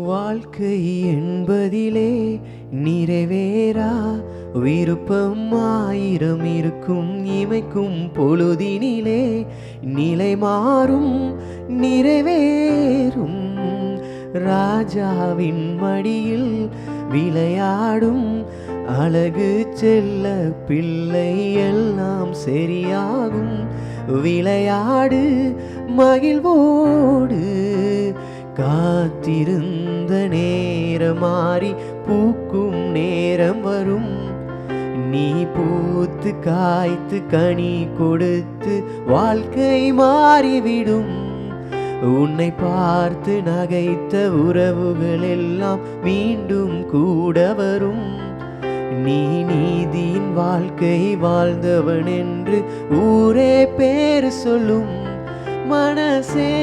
வாழ்க்கை என்பதிலே நிறைவேறா விருப்பம் ஆயிரம் இருக்கும். இமைக்கும் பொழுதினிலே நிலை மாறும் நிறைவேறும். ராஜாவின் மடியில் விளையாடும் அழகு செல்ல பிள்ளை எல்லாம் சரியாகும். விளையாடு மகிழ்வோடு, காத்திருந்த நேரம் மாறி பூக்கும் நேரம் வரும். நீ பூத்து காய்த்து கனி கொடுத்து வாழ்க்கை மாறிவிடும். உன்னை பார்த்து நகைத்த உறவுகள் எல்லாம் மீண்டும் கூட வரும். நீ நீதியின் வாழ்க்கை வாழ்ந்தவன் என்று ஊரே பேர் சொல்லும். மனசே